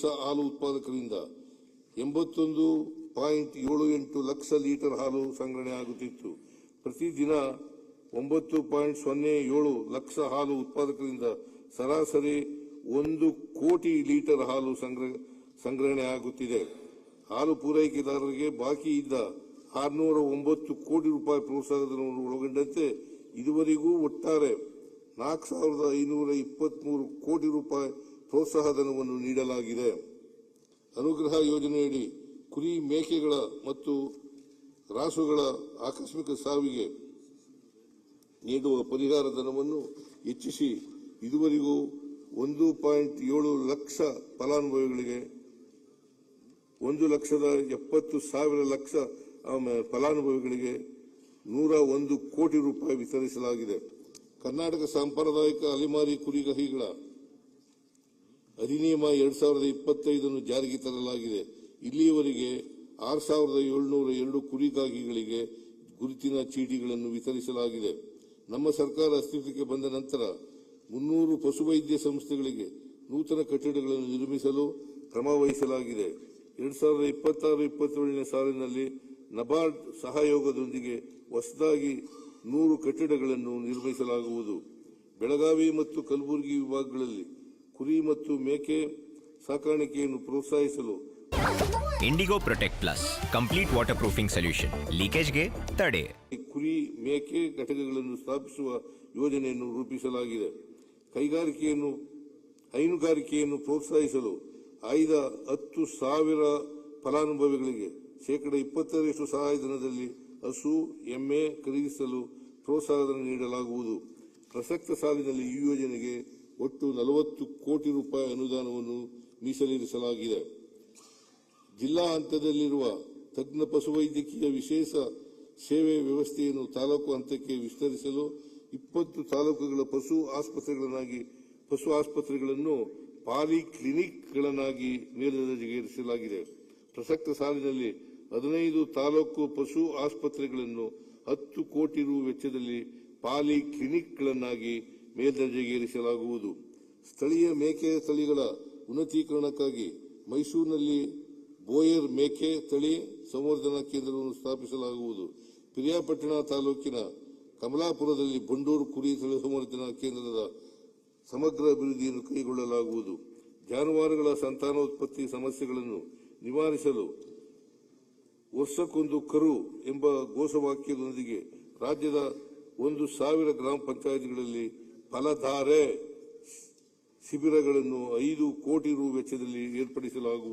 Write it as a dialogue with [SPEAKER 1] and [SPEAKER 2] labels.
[SPEAKER 1] ಲಕ್ಷ ಹಾಲು ಉತ್ಪಾದಕರಿಂದ 81.78 ಲಕ್ಷ ಲೀಟರ್ ಹಾಲು ಸಂಗ್ರಹಣೆಯಾಗುತ್ತಿತ್ತು. ಪ್ರತಿದಿನ 9.07 ಲಕ್ಷ ಹಾಲು ಉತ್ಪಾದಕರಿಂದ ಸರಾಸರಿ 1 ಕೋಟಿ ಲೀಟರ್ ಹಾಲು ಸಂಗ್ರಹಣೆಯಾಗುತ್ತಿದೆ. ಹಾಲು ಪೂರೈಕೆದಾರರಿಗೆ ಬಾಕಿ ಇದ್ದ 609 ಕೋಟಿ ರೂಪಾಯಿ ಪ್ರೋತ್ಸಾಹಧನವನ್ನು ಒಳಗೊಂಡಂತೆ ಇದುವರೆಗೂ ಒಟ್ಟಾರೆ 4,523 ಕೋಟಿ ರೂಪಾಯಿ ಪ್ರೋತ್ಸಾಹಧನವನ್ನು ನೀಡಲಾಗಿದೆ. ಅನುಗ್ರಹ ಯೋಜನೆಯಡಿ ಕುರಿ, ಮೇಕೆಗಳ ಮತ್ತು ರಾಸುಗಳ ಆಕಸ್ಮಿಕ ಸಾವಿಗೆ ನೀಡುವ ಪರಿಹಾರ ಧನವನ್ನು ಹೆಚ್ಚಿಸಿ ಇದುವರೆಗೂ 1.7 ಲಕ್ಷ ಫಲಾನುಭವಿಗಳಿಗೆ 1,70,000 ಫಲಾನುಭವಿಗಳಿಗೆ 101 ಕೋಟಿ ರೂಪಾಯಿ ವಿತರಿಸಲಾಗಿದೆ. ಕರ್ನಾಟಕ ಸಾಂಪ್ರದಾಯಿಕ ಅಲೆಮಾರಿ ಕುರಿಗಾಹಿಗಳ ಅಧಿನಿಯಮ 2025 ಜಾರಿಗೆ ತರಲಾಗಿದೆ. ಇಲ್ಲಿಯವರೆಗೆ 6,702 ಕುರಿಗಾಹಿಗಳಿಗೆ ಗುರುತಿನ ಚೀಟಿಗಳನ್ನು ವಿತರಿಸಲಾಗಿದೆ. ನಮ್ಮ ಸರ್ಕಾರ ಅಸ್ತಿತ್ವಕ್ಕೆ ಬಂದ ನಂತರ 300 ಪಶುವೈದ್ಯ ಸಂಸ್ಥೆಗಳಿಗೆ ನೂತನ ಕಟ್ಟಡಗಳನ್ನು ನಿರ್ಮಿಸಲು ಕ್ರಮ ವಹಿಸಲಾಗಿದೆ. 2026-27ನೇ ಸಾಲಿನಲ್ಲಿ ನಬಾರ್ಡ್ ಸಹಯೋಗದೊಂದಿಗೆ ಹೊಸದಾಗಿ 100 ಕಟ್ಟಡಗಳನ್ನು ನಿರ್ಮಿಸಲಾಗುವುದು. ಬೆಳಗಾವಿ ಮತ್ತು ಕಲಬುರಗಿ ವಿಭಾಗಗಳಲ್ಲಿ ಕುರಿ ಮತ್ತು ಮೇಕೆ ಸಾಕಾಣಿಕೆಯನ್ನು ಪ್ರೋತ್ಸಾಹಿಸಲು
[SPEAKER 2] Indigo protect plus complete waterproofing solution, ಲೀಕೇಜ್ಗೆ ತಡೆ.
[SPEAKER 1] ಕುರಿ ಮೇಕೆ ಘಟಕಗಳನ್ನು ಸ್ಥಾಪಿಸುವ ಯೋಜನೆಯನ್ನು ರೂಪಿಸಲಾಗಿದೆ. ಹೈನುಗಾರಿಕೆಯನ್ನು ಪ್ರೋತ್ಸಾಹಿಸಲು ಆಯ್ದ 10,000 ಫಲಾನುಭವಿಗಳಿಗೆ 20% ಸಹಾಯಧನದಲ್ಲಿ ಹಸು, ಎಮ್ಮೆ ಖರೀದಿಸಲು ಪ್ರೋತ್ಸಾಹಧನ ನೀಡಲಾಗುವುದು. ಪ್ರಸಕ್ತ ಸಾಲಿನಲ್ಲಿ ಈ ಯೋಜನೆಗೆ ಒಟ್ಟು 40 ಕೋಟಿ ರೂಪಾಯಿ ಅನುದಾನವನ್ನು ಮೀಸಲಿರಿಸಲಾಗಿದೆ. ಜಿಲ್ಲಾ ಹಂತದಲ್ಲಿರುವ ತಜ್ಞ ಪಶುವೈದ್ಯಕೀಯ ವಿಶೇಷ ಸೇವೆ ವ್ಯವಸ್ಥೆಯನ್ನು ತಾಲೂಕು ಹಂತಕ್ಕೆ ವಿಸ್ತರಿಸಲು 20 ತಾಲೂಕುಗಳ ಪಶು ಆಸ್ಪತ್ರೆಗಳನ್ನು ಪಾಲಿಕ್ಲಿನಿಕ್ಗಳನ್ನಾಗಿ ಮೇಲ್ದರ್ಜೆಗೇರಿಸಲಾಗಿದೆ. ಪ್ರಸಕ್ತ ಸಾಲಿನಲ್ಲಿ 15 ತಾಲೂಕು ಪಶು ಆಸ್ಪತ್ರೆಗಳನ್ನು 10 ಕೋಟಿ ರು ವೆಚ್ಚದಲ್ಲಿ ಪಾಲಿಕ್ಲಿನಿಕ್ಗಳನ್ನಾಗಿ ಮೇಲ್ದರ್ಜೆಗೇರಿಸಲಾಗುವುದು. ಸ್ಥಳೀಯ ಮೇಕೆ ತಳಿಗಳ ಉನ್ನತೀಕರಣಕ್ಕಾಗಿ ಮೈಸೂರಿನಲ್ಲಿ ಬೋಯರ್ ಮೇಕೆ ತಳಿ ಸಂವರ್ಧನಾ ಕೇಂದ್ರವನ್ನು ಸ್ಥಾಪಿಸಲಾಗುವುದು. ಪಿರಿಯಾಪಟ್ಟಣ ತಾಲೂಕಿನ ಕಮಲಾಪುರದಲ್ಲಿ ಬಂಡೂರು ಕುರಿ ತಳಿ ಸಂವರ್ಧನಾ ಕೇಂದ್ರದ ಸಮಗ್ರ ಅಭಿವೃದ್ಧಿಯನ್ನು ಕೈಗೊಳ್ಳಲಾಗುವುದು. ಜಾನುವಾರುಗಳ ಸಂತಾನೋತ್ಪತ್ತಿ ಸಮಸ್ಯೆಗಳನ್ನು ನಿವಾರಿಸಲು ವರ್ಷಕ್ಕೊಂದು ಕರು ಎಂಬ ಘೋಷವಾಕ್ಯದೊಂದಿಗೆ ರಾಜ್ಯದ 1,000 ಗ್ರಾಮ ಪಂಚಾಯಿತಿಗಳಲ್ಲಿ ಫಲಧಾರೆ ಶಿಬಿರಗಳನ್ನು 5 ಕೋಟಿ ರು ವೆಚ್ಚದಲ್ಲಿ ಏರ್ಪಡಿಸಲಾಗುವುದು.